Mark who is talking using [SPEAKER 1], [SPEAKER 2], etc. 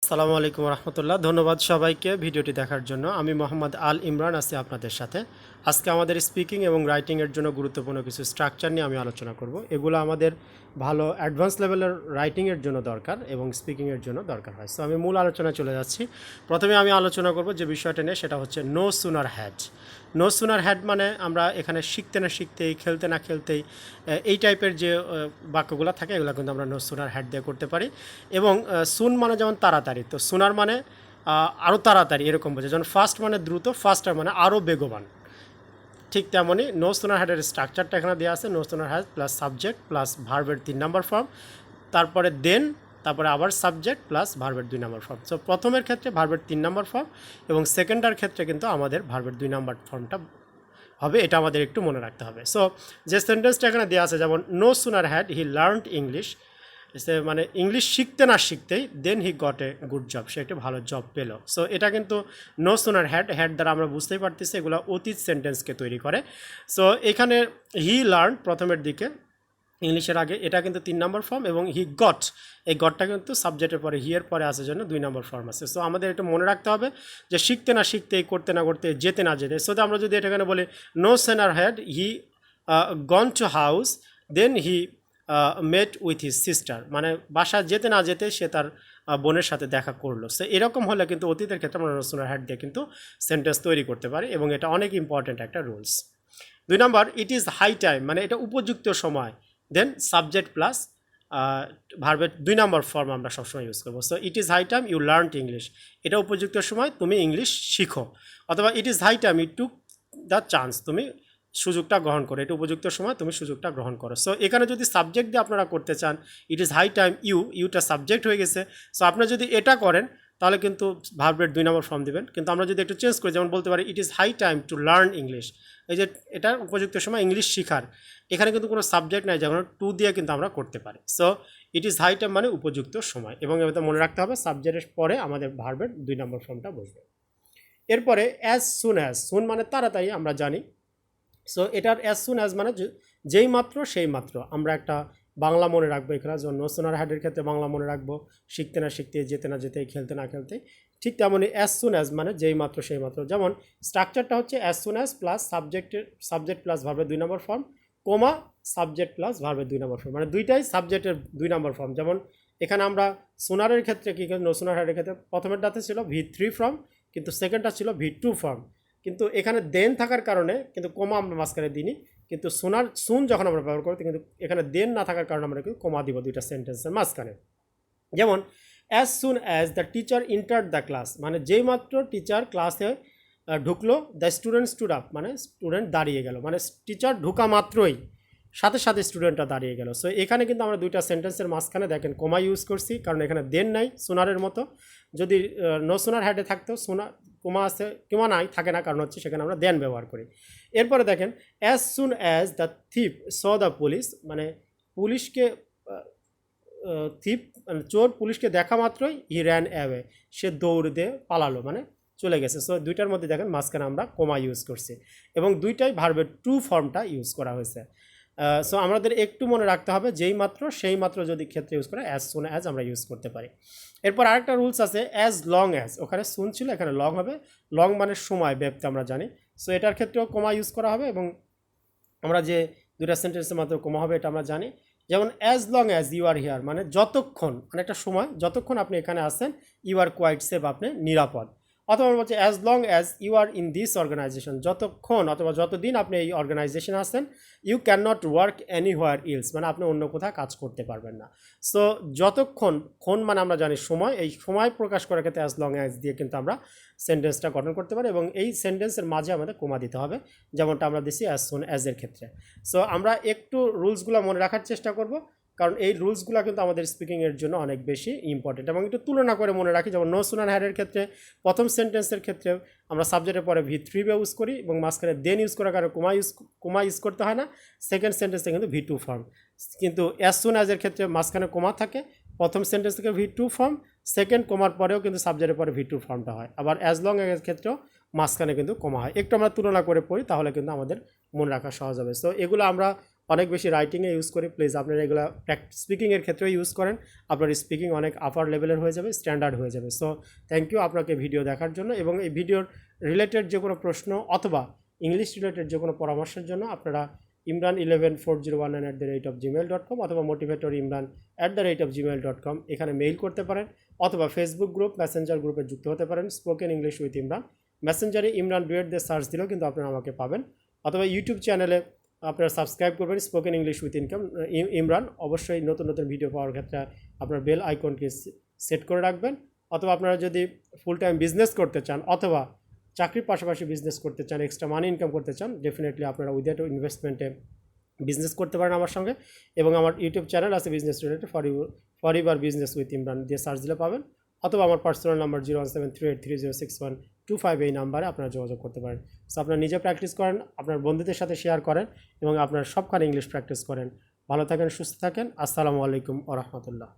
[SPEAKER 1] আসসালামু আলাইকুম রহমতুল্লাহ। ধন্যবাদ সবাইকে ভিডিওটি দেখার জন্য। আমি মোহাম্মদ আল ইমরান আছি আপনাদের সাথে। আজকে আমাদের স্পিকিং এবং রাইটিংয়ের জন্য গুরুত্বপূর্ণ কিছু স্ট্রাকচার নিয়ে আমি আলোচনা করব। এগুলো আমাদের ভালো অ্যাডভান্স লেভেলের রাইটিংয়ের জন্য দরকার এবং স্পিকিংয়ের জন্য দরকার হয়। সো আমি মূল আলোচনায় চলে যাচ্ছি। প্রথমে আমি আলোচনা করব যে বিষয়টা নিয়ে, সেটা হচ্ছে no sooner had. No sooner had মানে আমরা এখানে শিখতে না শিখতেই, খেলতে না খেলতেই, এই টাইপের যে বাক্যগুলো থাকে এগুলো কিন্তু আমরা নো সুনার হ্যাড দিয়ে করতে পারি। এবং সুন মানে যেমন তাড়াতাড়ি, তো সুনার মানে আরও তাড়াতাড়ি এরকম বোঝে। যেমন ফাস্ট মানে দ্রুত, ফাস্টার মানে আরও বেগবান। ঠিক তেমনই নো সুনার হ্যাডের স্ট্রাকচারটা এখানে দেওয়া আছে। No sooner had plus subject plus ভার্বের 3 নম্বর ফর্ম, তারপরে দেন, তারপরে আবার সাবজেক্ট প্লাস ভার্বের 2 নম্বর ফর্ম। সো প্রথমের ক্ষেত্রে ভার্বের 3 নম্বর ফর্ম এবং সেকেন্ডার ক্ষেত্রে কিন্তু আমাদের ভার্বের 2 নম্বর ফর্মটা হবে। এটা আমাদের একটু মনে রাখতে হবে। সো যে সেন্টেন্সটা এখানে দেওয়া আছে, যেমন no sooner had he learned English, মানে ইংলিশ শিখতে না শিখতেই then he got a good job, সে একটা ভালো জব পেল। সো এটা কিন্তু নো সুনার হ্যাড, হ্যাড দ্বারা আমরা বুঝতেই পারতেছি এগুলো অতীত সেন্টেন্সকে তৈরি করে। সো এখানে হি লার্ন প্রথমের দিকে ইংলিশের আগে, এটা কিন্তু 3 নম্বর ফর্ম, এবং হি গট, এই গটটা কিন্তু সাবজেক্টের পরে হি এর পরে আসার জন্য 2 নম্বর ফর্ম আছে। সো আমাদের এটা মনে রাখতে হবে যে শিখতে না শিখতে, করতে না করতে, যেতে না যেতে। সো আমরা যদি এটা এখানে বলি no sooner had he gone to house then he met with his sister, মানে বাসা যেতে না যেতে সে তার বোনের সাথে দেখা করলো। সো এরকম হলে কিন্তু অতীতের ক্ষেত্রে আমরা নো সুনার হ্যাড দিয়ে কিন্তু সেন্টেন্স তৈরি করতে পারি, এবং এটা অনেক ইম্পর্ট্যান্ট একটা রুলস। 2 নম্বর, ইট ইজ হাই টাইম, মানে এটা উপযুক্ত সময়, দেন সাবজেক্ট প্লাস ভার্বের 2 নম্বর ফর্ম আমরা সবসময় ইউজ করবো। So it is high time you learn English, এটা উপযুক্ত সময় তুমি ইংলিশ শিখো। অথবা it is high time you took the chance, তুমি সুযোগটা গ্রহণ করো, এটা উপযুক্ত সময় তুমি সুযোগটা গ্রহণ করো। সো এখানে যদি সাবজেক্ট দিয়ে আপনারা করতে চান, ইট ইজ হাই টাইম ইউটা সাবজেক্ট হয়ে গেছে। সো আপনারা যদি এটা করেন তাহলে কিন্তু ভার্বের 2 নম্বর ফর্ম দিবেন। কিন্তু আমরা যদি একটু চেঞ্জ করি, যেমন বলতে পারি it is high time to learn English, এই যে এটার উপযুক্ত সময় ইংলিশ শেখার, এখানে কিন্তু কোনো সাবজেক্ট নাই, যেমন টু দিয়ে কিন্তু আমরা করতে পারি। So it is high time মানে উপযুক্ত সময়, এবং এটা মনে রাখতে হবে সাবজেক্টের পরে আমাদের ভার্বের 2 নম্বর ফর্মটা বসবে। এরপরে অ্যাজ সুন অ্যাজ, সুন মানে তাড়াতাড়ি আমরা জানি। সো এটার অ্যাজ সুন অ্যাজ মানে যেই মাত্র সেই মাত্র, আমরা একটা বাংলা মনে রাখবো এখানে। যেমন নো সুনার হ্যাডের ক্ষেত্রে বাংলা মনে রাখবো শিখতে না শিখতে, যেতে না যেতে, খেলতে না খেলতে। ঠিক তেমনই অ্যাজ সুন অ্যাজ মানে যেই মাত্র সেই মাত্র। যেমন স্ট্রাকচারটা হচ্ছে as soon as plus subject plus ভার্বের 2 নম্বর ফর্ম, কোমা সাবজেক্ট প্লাস ভার্বের 2 নম্বর ফর্ম, মানে দুইটাই সাবজেক্টের 2 নম্বর ফর্ম। যেমন এখানে আমরা সোনারের ক্ষেত্রে কি, নো সুনার হ্যাডের ক্ষেত্রে প্রথমেরটাতে ছিল V3 ফর্ম, কিন্তু সেকেন্ডটা ছিল V2 ফর্ম। কিন্তু এখানে দেন থাকার কারণে কিন্তু কোমা আমরা মাঝখানে দিইনি, কিন্তু সুন যখন আমরা ব্যবহার করি কিন্তু এখানে দেন না থাকার কারণে আমরা কিন্তু কোমা দিব দুইটা সেন্টেন্সের মাঝখানে। যেমন as soon as the teacher entered the class, মানে যেই মাত্র টিচার ক্লাসে ঢুকলো, দ্য স্টুডেন্ট স্টুড আপ, মানে স্টুডেন্ট দাঁড়িয়ে গেল, মানে টিচার ঢুকা মাত্রই সাথে সাথে স্টুডেন্টটা দাঁড়িয়ে গেল। সো এখানে কিন্তু আমরা দুইটা সেন্টেন্সের মাঝখানে দেখেন কোমা ইউজ করছি, কারণ এখানে দেন নাই সোনারের মতো। যদি নো সোনার হ্যাডে থাকতো কোমা আছে, কোমা নাই, থাকে না, কারণ হচ্ছে সেখানে আমরা দেন ব্যবহার করি। এরপরে দেখেন as soon as the thief saw the police, মানে পুলিশকে থিপ মানে চোর পুলিশকে দেখা মাত্রই হি র্যান অ্যাওয়ে, সে দৌড় দিয়ে পালালো, মানে চলে গেছে। সো দুইটার মধ্যে দেখেন মাঝখানে আমরা কোমা ইউজ করছি, এবং দুইটাই ভার্বের টু ফর্মটা ইউজ করা হয়েছে। সো আমাদের একটু মনে রাখতে হবে যেই মাত্র সেই মাত্র যদি ক্ষেত্রে ইউজ করে অ্যাজ সুন অ্যাজ আমরা ইউজ করতে পারি। এরপর আরেকটা রুলস আছে অ্যাজ লং অ্যাজ, ওখানে সুন ছিল এখানে লং হবে। লং মানে সময়, ব্যক্তি আমরা জানি। সো এটার ক্ষেত্রেও কোমা ইউজ করা হবে, এবং আমরা যে দুইটা সেন্টেন্সের মাত্র কোমা হবে এটা আমরা জানি। যেমন as long as you are here, মানে যতক্ষণ, মানে একটা সময়, যতক্ষণ আপনি এখানে আসেন ইউ আর কোয়াইট সেফ, আপনি নিরাপদ। অথবা বলছে as long as you are in this organisation, যতক্ষণ অথবা যতদিন আপনি এই অর্গানাইজেশনে আসেন, you can not work anywhere else, মানে আপনি অন্য কোথাও কাজ করতে পারবেন না। সো যতক্ষণ, ক্ষণ মানে আমরা জানি সময়, এই সময় প্রকাশ করার ক্ষেত্রে অ্যাজ লং অ্যাজ দিয়ে কিন্তু আমরা সেন্টেন্সটা গঠন করতে পারি, এবং এই সেন্টেন্সের মাঝে আমাদের কোমা দিতে হবে, যেমনটা আমরা দিছি অ্যাজ সুন অ্যাজের ক্ষেত্রে। সো আমরা একটু রুলসগুলো মনে রাখার চেষ্টা করব, কারণ এই রুলসগুলো কিন্তু আমাদের স্পিকিংয়ের জন্য অনেক বেশি ইম্পর্টেন্ট, এবং একটু তুলনা করে মনে রাখি। যেমন নো সুনার হ্যাডের ক্ষেত্রে প্রথম সেন্টেন্সের ক্ষেত্রে আমরা সাবজেক্টের পরে V3 ইউজ করি, এবং মাঝখানে দেন ইউজ করার কারণে কোমা ইউজ করতে হয় না। সেকেন্ড সেন্টেন্সে কিন্তু V2 ফর্ম, কিন্তু অ্যাজ সুন অ্যাজের ক্ষেত্রে মাঝখানে কোমা থাকে, প্রথম সেন্টেন্স থেকে V2 ফর্ম, সেকেন্ড কোমার পরেও কিন্তু সাবজেক্টের পরে V2 ফর্মটা হয়। আবার অ্যাজ লং এর ক্ষেত্রেও মাঝখানে কিন্তু কোমা হয়। একটু আমরা তুলনা করে পড়ি, তাহলে কিন্তু আমাদের মনে রাখা সহজ হবে। সো এগুলো আমরা অনেক বেশি রাইটিংয়ে ইউজ করি, প্লিজ আপনারা এগুলো স্পিকিংয়ের ক্ষেত্রেও ইউজ করেন। আপনার স্পিকিং অনেক আপার লেভেলের হয়ে যাবে, স্ট্যান্ডার্ড হয়ে যাবে। সো থ্যাংক ইউ আপনাকে ভিডিও দেখার জন্য, এবং এই ভিডিওর রিলেটেড যে কোনো প্রশ্ন অথবা ইংলিশ রিলেটেড যে কোনো পরামর্শের জন্য আপনারা imran114019@gmail.com অথবা motivatorimran@gmail.com এখানে মেইল করতে পারেন, অথবা ফেসবুক গ্রুপ, মেসেঞ্জার গ্রুপে যুক্ত হতে পারেন, স্পোকেন ইংলিশ উইথ ইমরান। মেসেঞ্জারে ইমরান ডুয়েট দিয়ে সার্চ দিলেও কিন্তু আপনারা আমাকে পাবেন, অথবা ইউটিউব চ্যানেলে আপনারা সাবস্ক্রাইব করবেন স্পোকেন ইংলিশ উইথ ইমরান। অবশ্যই নতুন নতুন ভিডিও পাওয়ার ক্ষেত্রে আপনার বেল আইকনকে সেট করে রাখবেন। অথবা আপনারা যদি ফুল টাইম বিজনেস করতে চান অথবা চাকরির পাশাপাশি বিজনেস করতে চান, এক্সট্রা মানি ইনকাম করতে চান, ডেফিনেটলি আপনারা উইদাউট ইনভেস্টমেন্টে বিজনেস করতে পারেন আমার সঙ্গে। এবং আমার ইউটিউব চ্যানেল আছে business related, for your business with Imran দিয়ে সার্চ দিলে পাবেন, অথবা আমার পার্সোনাল নাম্বার 01738306125 এই নাম্বারে আপনারা যোগাযোগ করতে পারেন। সো আপনারা নিজে প্র্যাকটিস করেন, আপনার বন্ধুদের সাথে শেয়ার করেন, এবং আপনার সবখানে ইংলিশ প্র্যাকটিস করেন। ভালো থাকেন, সুস্থ থাকেন। আসসালামু আলাইকুম ওয়া রাহমাতুল্লাহ।